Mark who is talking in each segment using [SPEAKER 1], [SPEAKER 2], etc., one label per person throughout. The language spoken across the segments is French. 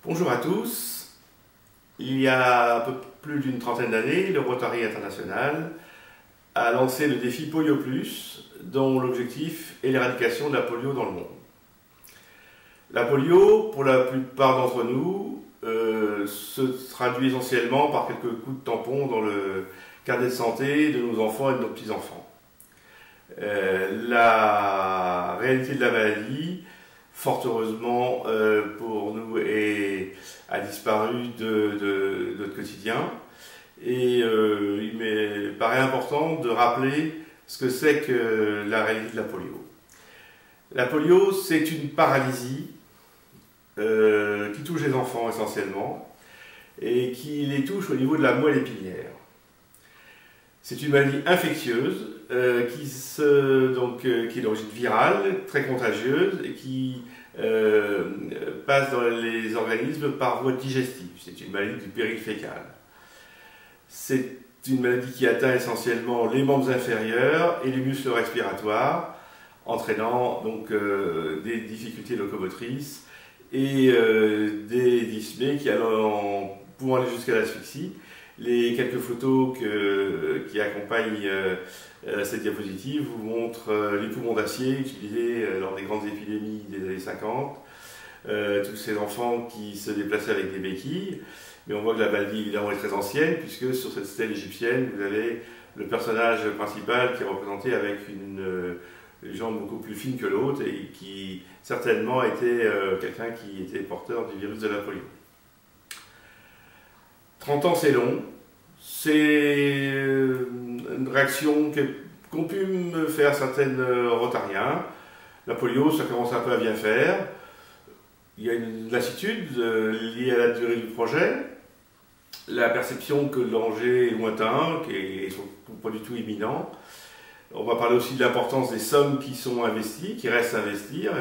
[SPEAKER 1] Bonjour à tous. Il y a un peu plus d'une trentaine d'années, le Rotary International a lancé le défi Polio Plus, dont l'objectif est l'éradication de la polio dans le monde. La polio, pour la plupart d'entre nous, se traduit essentiellement par quelques coups de tampon dans le carnet de santé de nos enfants et de nos petits-enfants. La réalité de la maladie, fort heureusement pour nous, a disparu de notre quotidien. Et il me paraît important de rappeler ce que c'est que la réalité de la polio. La polio, c'est une paralysie qui touche les enfants essentiellement et qui les touche au niveau de la moelle épinière. C'est une maladie infectieuse qui est d'origine virale, très contagieuse et qui passe dans les organismes par voie digestive. C'est une maladie du péril fécal. C'est une maladie qui atteint essentiellement les membres inférieurs et les muscles respiratoires, entraînant donc des difficultés locomotrices et des dyspnées pouvant aller jusqu'à l'asphyxie. Les quelques photos qui accompagnent cette diapositive vous montrent les poumons d'acier utilisés lors des grandes épidémies des années 50, tous ces enfants qui se déplaçaient avec des béquilles. Mais on voit que la maladie évidemment est très ancienne, puisque sur cette stèle égyptienne, vous avez le personnage principal qui est représenté avec une jambe beaucoup plus fine que l'autre et qui certainement était quelqu'un qui était porteur du virus de la polio. 30 ans, c'est long. C'est une réaction qu'ont pu me faire certains rotariens. La polio, ça commence un peu à bien faire. Il y a une lassitude liée à la durée du projet, la perception que le danger est lointain, qui est surtout pas du tout imminent. On va parler aussi de l'importance des sommes qui sont investies, qui restent à investir,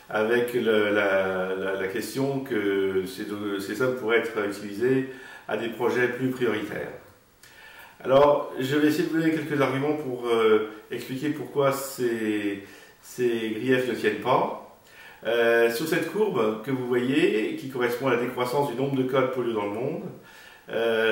[SPEAKER 1] avec la question que ces sommes pourraient être utilisées à des projets plus prioritaires. Alors, je vais essayer de vous donner quelques arguments pour expliquer pourquoi ces griefs ne tiennent pas. Sur cette courbe que vous voyez, qui correspond à la décroissance du nombre de cas de polio dans le monde,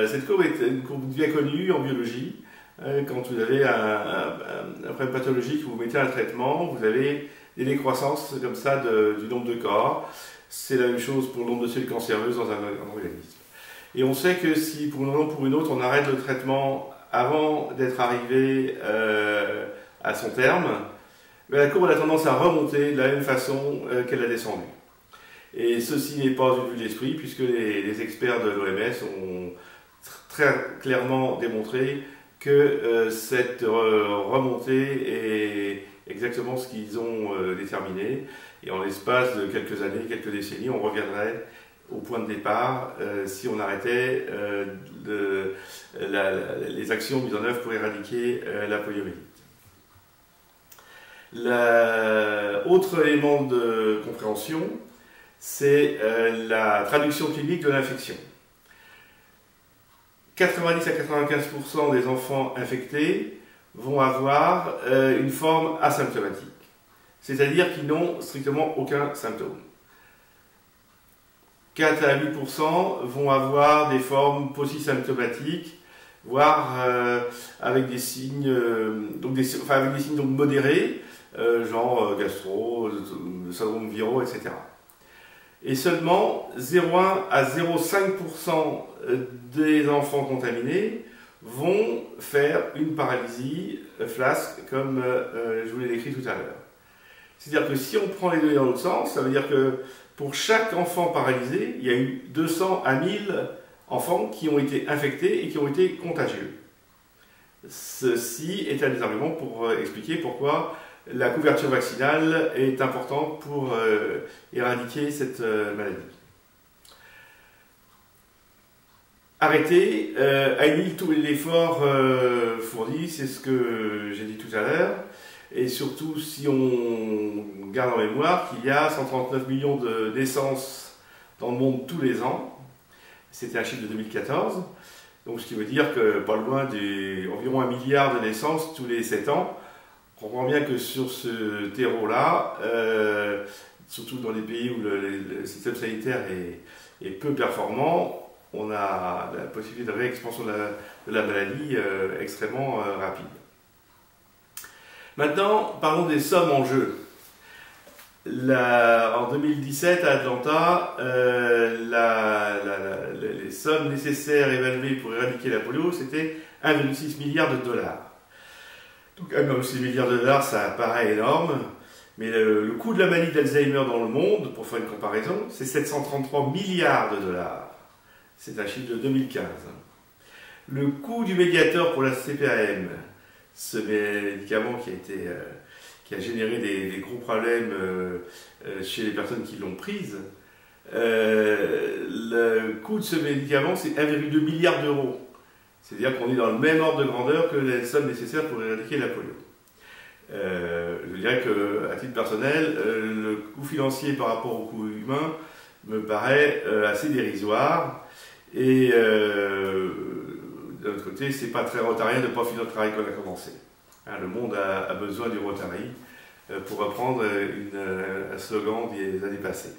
[SPEAKER 1] cette courbe est une courbe bien connue en biologie. Quand vous avez un problème pathologique, vous mettez un traitement, vous avez des décroissances comme ça du nombre de cas. C'est la même chose pour le nombre de cellules cancéreuses dans un organisme. Et on sait que si pour une raison ou pour une autre, on arrête le traitement avant d'être arrivé à son terme, la courbe a tendance à remonter de la même façon qu'elle a descendu. Et ceci n'est pas une vue de l'esprit, puisque les experts de l'OMS ont très clairement démontré que cette remontée est exactement ce qu'ils ont déterminé. Et en l'espace de quelques années, quelques décennies, on reviendrait au point de départ si on arrêtait les actions mises en œuvre pour éradiquer la poliomyélite. Autre élément de compréhension, c'est la traduction clinique de l'infection. 90 à 95% des enfants infectés vont avoir une forme asymptomatique, c'est-à-dire qu'ils n'ont strictement aucun symptôme. 4 à 8% vont avoir des formes paucisymptomatiques, voire avec des signes, avec des signes modérés, genre gastro, syndrome viraux, etc. Et seulement 0,1 à 0,5% des enfants contaminés vont faire une paralysie flasque, comme je vous l'ai décrit tout à l'heure. C'est-à-dire que si on prend les données dans l'autre sens, ça veut dire que pour chaque enfant paralysé, il y a eu 200 à 1000 enfants qui ont été infectés et qui ont été contagieux. Ceci est un des arguments pour expliquer pourquoi la couverture vaccinale est importante pour éradiquer cette maladie. Arrêter, annuler tous l'effort fourni, c'est ce que j'ai dit tout à l'heure. Et surtout, si on garde en mémoire qu'il y a 139 millions de naissances dans le monde tous les ans, c'était un chiffre de 2014, donc ce qui veut dire que pas loin d'environ 1 milliard de naissances tous les 7 ans. On comprend bien que sur ce terreau-là, surtout dans les pays où le système sanitaire et peu performants, on a la possibilité de réexpansion de la maladie extrêmement rapide. Maintenant, parlons des sommes en jeu. En 2017, à Atlanta, les sommes nécessaires évaluées pour éradiquer la polio, c'était 1,6 milliard de dollars. Donc 1,6 milliard de dollars, ça paraît énorme, mais le coût de la maladie d'Alzheimer dans le monde, pour faire une comparaison, c'est 733 milliards de dollars. C'est un chiffre de 2015. Le coût du médiateur pour la CPAM, ce médicament qui a généré des gros problèmes chez les personnes qui l'ont prise, le coût de ce médicament, c'est 1,2 milliard d'euros. C'est-à-dire qu'on est dans le même ordre de grandeur que les sommes nécessaires pour éradiquer la polio. Je dirais qu'à titre personnel, le coût financier par rapport au coût humain me paraît assez dérisoire. Et d'un autre côté, c'est pas très rotarien de ne pas finir le travail qu'on a commencé. Le monde a besoin du Rotary, pour reprendre un slogan des années passées.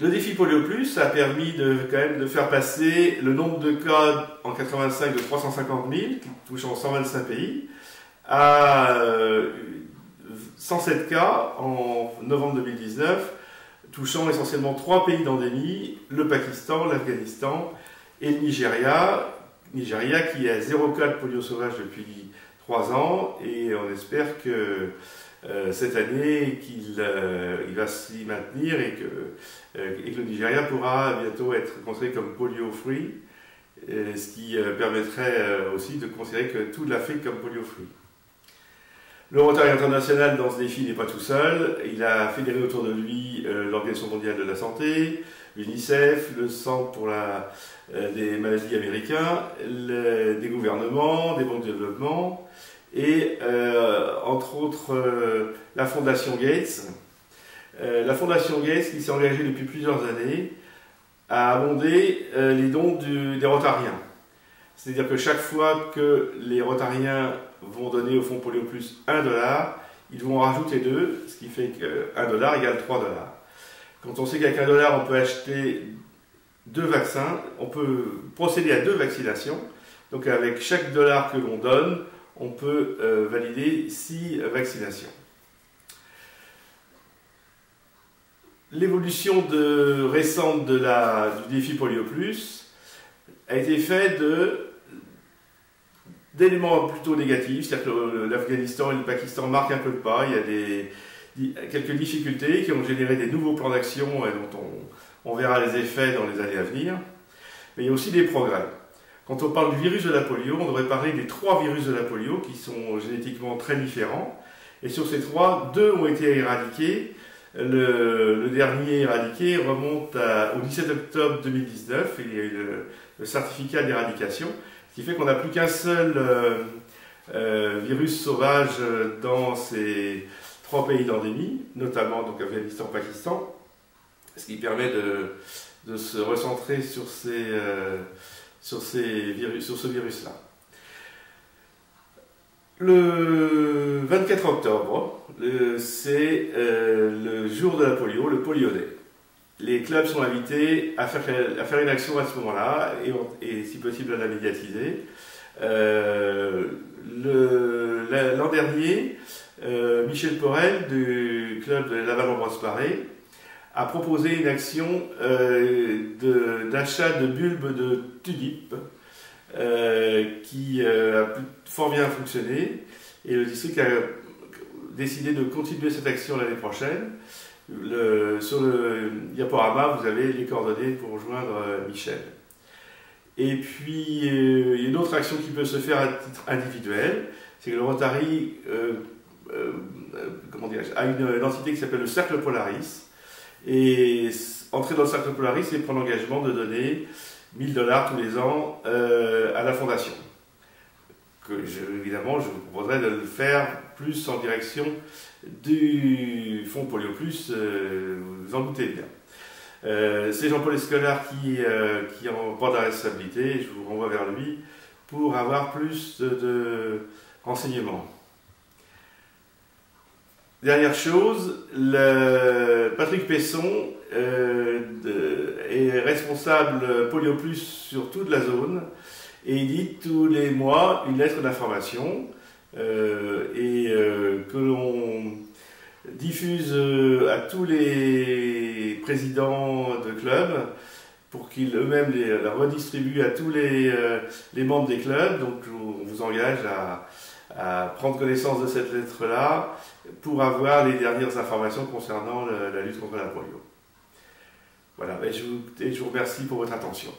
[SPEAKER 1] Le défi Polio Plus a permis quand même de faire passer le nombre de cas en 85 de 350 000, touchant 125 pays, à 107 cas en novembre 2019, touchant essentiellement 3 pays d'endémie, le Pakistan, l'Afghanistan et le Nigeria. Nigeria qui est à 0 cas de polio sauvage depuis 3 ans, et on espère que cette année qu'il va s'y maintenir et que le Nigeria pourra bientôt être considéré comme polio-free, ce qui permettrait aussi de considérer que toute l'Afrique comme polio-free. Le Rotary international dans ce défi n'est pas tout seul, il a fédéré autour de lui l'Organisation mondiale de la santé, l'UNICEF, le Centre pour des maladies américains, des gouvernements, des banques de développement, et entre autres la Fondation Gates. La Fondation Gates qui s'est engagée depuis plusieurs années à abonder les dons des Rotariens. C'est-à-dire que chaque fois que les Rotariens vont donner au Fonds Polio Plus 1 $, ils vont en rajouter 2, ce qui fait que 1 $ égale 3 $. Quand on sait qu'avec 1 $, on peut acheter 2 vaccins, on peut procéder à 2 vaccinations. Donc avec chaque dollar que l'on donne, on peut valider 6 vaccinations. L'évolution récente du défi Polio Plus a été faite d'éléments plutôt négatifs, c'est-à-dire que l'Afghanistan et le Pakistan marquent un peu le pas, il y a quelques difficultés qui ont généré des nouveaux plans d'action dont on verra les effets dans les années à venir, mais il y a aussi des progrès. Quand on parle du virus de la polio, on devrait parler des 3 virus de la polio qui sont génétiquement très différents, et sur ces 3, 2 ont été éradiqués. Le dernier éradiqué remonte au 17 octobre 2019, il y a eu le certificat d'éradication, ce qui fait qu'on n'a plus qu'un seul virus sauvage dans ces 3 pays d'endémie, notamment donc Afghanistan, Pakistan, ce qui permet de se recentrer sur ce virus-là. Le 24 octobre, c'est le jour de la polio, le Polio Day. Les clubs sont invités à faire une action à ce moment-là et si possible à la médiatiser. L'an dernier, Michel Porel du club de Laval-Ambroise Paré a proposé une action d'achat de bulbes de tulipes qui a fort bien fonctionné, et le district a décidé de continuer cette action l'année prochaine. Sur le diaporama, vous avez les coordonnées pour rejoindre Michel. Et puis, il y a une autre action qui peut se faire à titre individuel, c'est que le Rotary a une entité qui s'appelle le Cercle Polaris, et entrer dans le Cercle Polaris, c'est prendre l'engagement de donner 1 000 $ tous les ans à la fondation. Évidemment, je vous proposerai de le faire plus en direction du Fonds Polio Plus, vous en doutez bien. C'est Jean-Paul Escolard qui en porte la responsabilité, je vous renvoie vers lui pour avoir plus de renseignements. Dernière chose, Patrick Pesson est responsable Polio Plus sur toute la zone et édite tous les mois une lettre d'information que l'on diffuse à tous les présidents de clubs pour qu'ils eux-mêmes la redistribuent à tous les membres des clubs. Donc on vous engage à prendre connaissance de cette lettre-là pour avoir les dernières informations concernant la lutte contre la polio. Voilà, et je vous remercie pour votre attention.